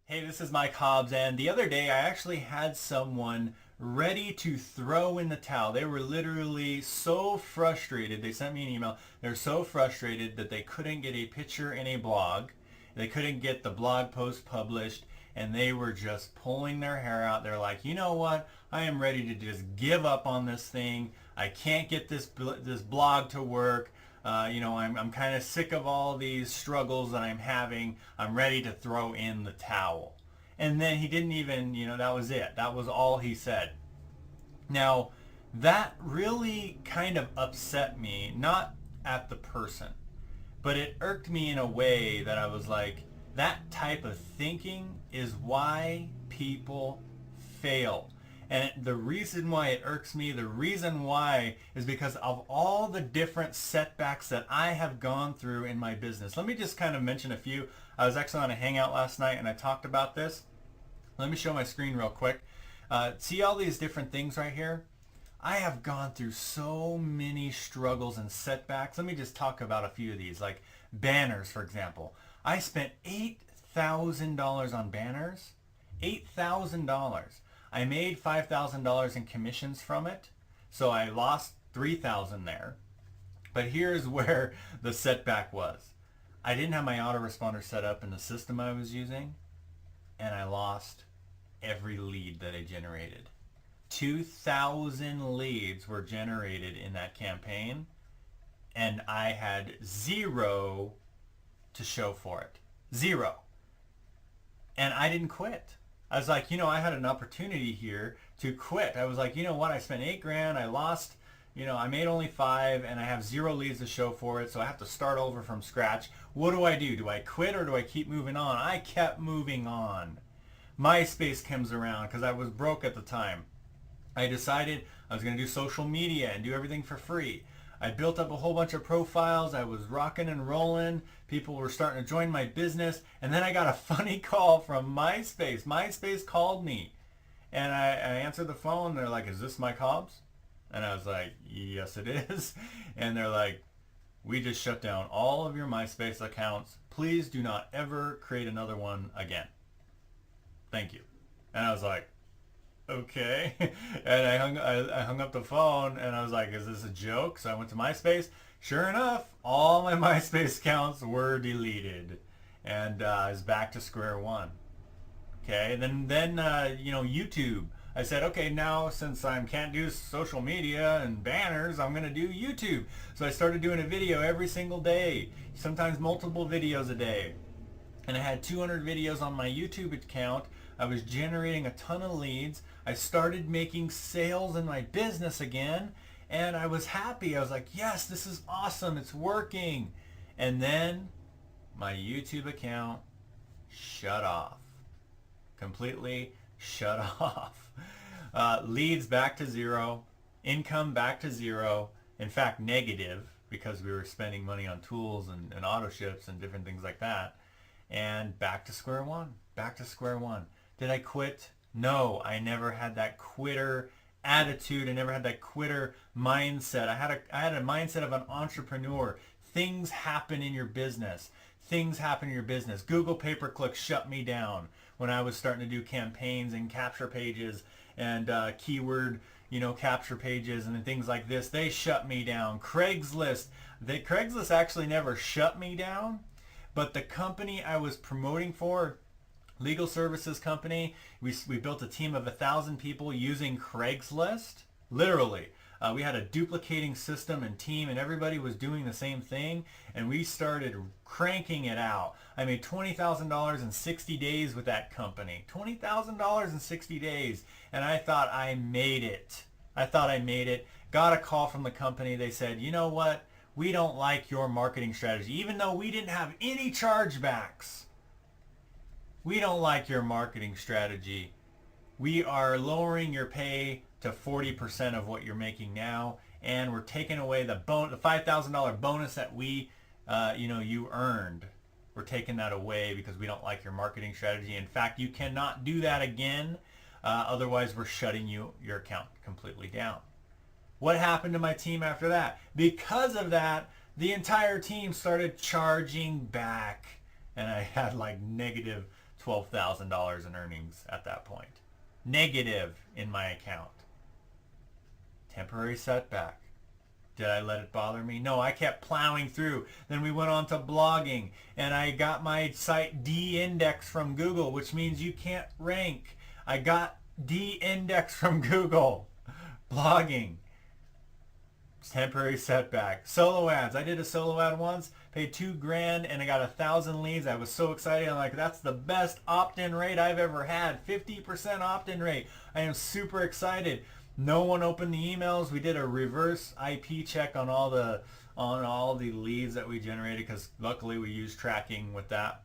Hey, this is Mike Hobbs, and the other day I actually had someone ready to throw in the towel. They were literally so frustrated. They sent me an email. They're so frustrated that they couldn't get a picture in a blog. They couldn't get the blog post published, and they were just pulling their hair out. They're like, you know what? I am ready to just give up on this thing. I can't get this blog to work. I'm kind of sick of all these struggles that I'm having. I'm ready to throw in the towel. And then he didn't even, that was it. That was all he said. Now, that really kind of upset me, not at the person, but it irked me in a way that I was like, that type of thinking is why people fail. And the reason why it irks me, the reason why is because of all the different setbacks that I have gone through in my business. Let me just kind of mention a few. I was actually on a hangout last night and I talked about this. Let me show my screen real quick. See all these different things right here? I have gone through so many struggles and setbacks. Let me just talk about a few of these, like banners, for example. I spent $8,000 on banners. $8,000. I made $5,000 in commissions from it, so I lost $3,000 there. But here's where the setback was. I didn't have my autoresponder set up in the system I was using, and I lost every lead that I generated. 2,000 leads were generated in that campaign, and I had zero to show for it. Zero. And I didn't quit. I was like, I had an opportunity here to quit. I was like, you know what? I spent $8,000. I lost, I made only 5 and I have 0 leads to show for it. So I have to start over from scratch. What do I do? Do I quit or do I keep moving on? I kept moving on. MySpace comes around because I was broke at the time. I decided I was going to do social media and do everything for free. I built up a whole bunch of profiles. I was rocking and rolling. People were starting to join my business. And then I got a funny call from MySpace. MySpace called me. And I answered the phone. They're like, is this Mike Hobbs? And I was like, yes, it is. And they're like, we just shut down all of your MySpace accounts. Please do not ever create another one again. Thank you. And I was like, okay. And I hung up the phone and I was like, is this a joke? So I went to MySpace. Sure enough, all my MySpace accounts were deleted. And I was back to square one. Okay. And then YouTube. I said, okay, now since I can't do social media and banners, I'm going to do YouTube. So I started doing a video every single day, sometimes multiple videos a day. And I had 200 videos on my YouTube account. I was generating a ton of leads. I started making sales in my business again, and I was happy. I was like, yes, this is awesome. It's working. And then my YouTube account shut off. Completely shut off. Leads back to 0. Income back to 0. In fact, negative, because we were spending money on tools and auto ships and different things like that. And back to square one. Back to square one. Did I quit? No, I never had that quitter attitude. I never had that quitter mindset. I had a mindset of an entrepreneur. Things happen in your business. Things happen in your business. Google pay-per-click shut me down when I was starting to do campaigns and capture pages and keyword, capture pages and things like this. They shut me down. Craigslist actually never shut me down, but the company I was promoting for, legal services company, we built a team of 1,000 people using Craigslist. Literally. We had a duplicating system and team, and everybody was doing the same thing, and we started cranking it out. I made $20,000 in 60 days with that company. $20,000 in 60 days, and I thought I made it. Got a call from the company. They said, you know what? We don't like your marketing strategy. Even though we didn't have any chargebacks, we don't like your marketing strategy. We are lowering your pay to 40% of what you're making now, and we're taking away the $5,000 bonus that you earned. We're taking that away because we don't like your marketing strategy. In fact, you cannot do that again. Otherwise, we're shutting your account completely down. What happened to my team after that? Because of that, the entire team started charging back, and I had like negative $12,000 in earnings at that point. Negative in my account. Temporary setback. Did I let it bother me? No, I kept plowing through. Then we went on to blogging, and I got my site de-indexed from Google, which means you can't rank. I got de-indexed from Google. Blogging. Temporary setback. Solo ads. I did a solo ad once, paid $2,000, and I got 1,000 leads. I was so excited. I'm like, that's the best opt-in rate I've ever had. 50% opt-in rate. I am super excited. No one opened the emails. We did a reverse IP check on all the leads that we generated, because luckily we used tracking with that.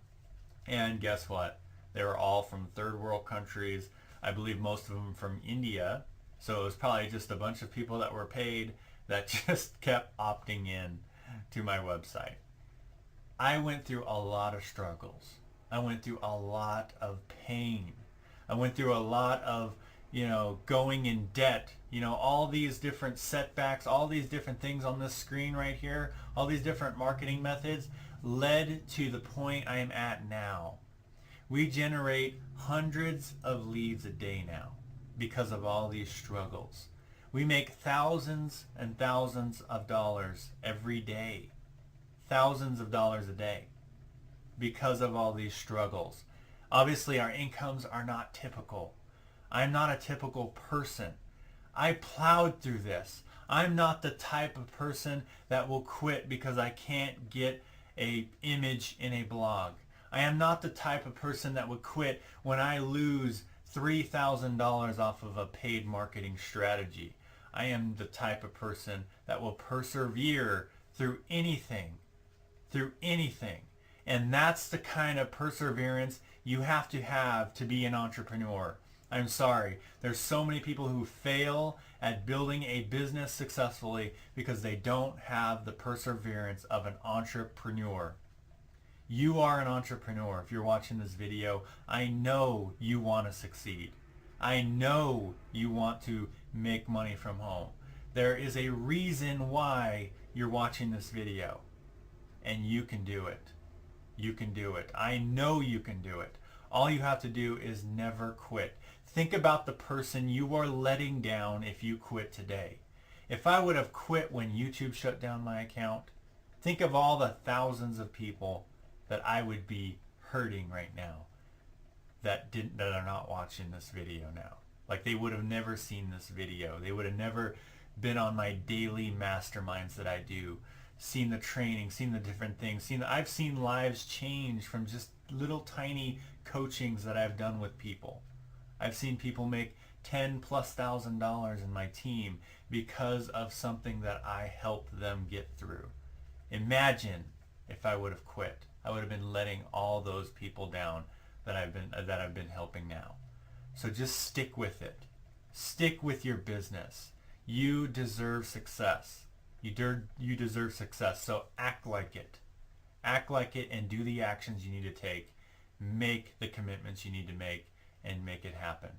And guess what? They were all from third world countries. I believe most of them from India. So it was probably just a bunch of people that were paid that just kept opting in to my website. I went through a lot of struggles. I went through a lot of pain. I went through a lot of, going in debt, all these different setbacks, all these different things on this screen right here, all these different marketing methods led to the point I am at now. We generate hundreds of leads a day now because of all these struggles. We make thousands and thousands of dollars every day, thousands of dollars a day because of all these struggles. Obviously, our incomes are not typical. I'm not a typical person. I plowed through this. I'm not the type of person that will quit because I can't get an image in a blog. I am not the type of person that would quit when I lose $3,000 off of a paid marketing strategy. I am the type of person that will persevere through anything. And that's the kind of perseverance you have to be an entrepreneur. I'm sorry. There's so many people who fail at building a business successfully because they don't have the perseverance of an entrepreneur. You are an entrepreneur. If you're watching this video, I know you want to succeed. I know you want to make money from home. There is a reason why you're watching this video, and you can do it. You can do it. I know you can do it. All you have to do is never quit. Think about the person you are letting down if you quit today. If I would have quit when YouTube shut down my account, think of all the thousands of people that I would be hurting right now that are not watching this video now. Like, they would have never seen this video. They would have never been on my daily masterminds that I do, seen the training, seen the different things. I've seen lives change from just little tiny coachings that I've done with people. I've seen people make $10,000+ in my team because of something that I helped them get through. Imagine if I would have quit. I would have been letting all those people down that I've been helping now. So just stick with it. Stick with your business. You deserve success. You deserve success. So act like it. Act like it and do the actions you need to take. Make the commitments you need to make and make it happen.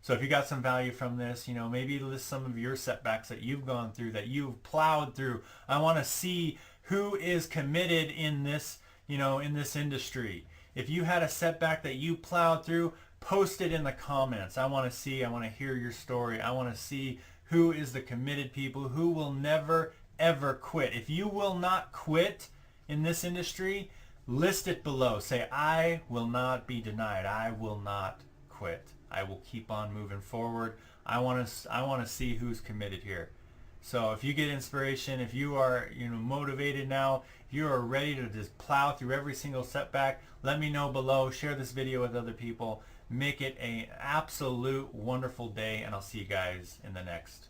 So if you got some value from this, maybe list some of your setbacks that you've gone through, that you've plowed through. I want to see who is committed in this, in this industry. If you had a setback that you plowed through, post it in the comments. I want to hear your story. I want to see who is the committed people, who will never, ever quit. If you will not quit in this industry, list it below. Say, I will not be denied. I will not quit. I will keep on moving forward. I want to see who's committed here. So if you get inspiration, if you are motivated now, if you are ready to just plow through every single setback, let me know below. Share this video with other people. Make it an absolute wonderful day, and I'll see you guys in the next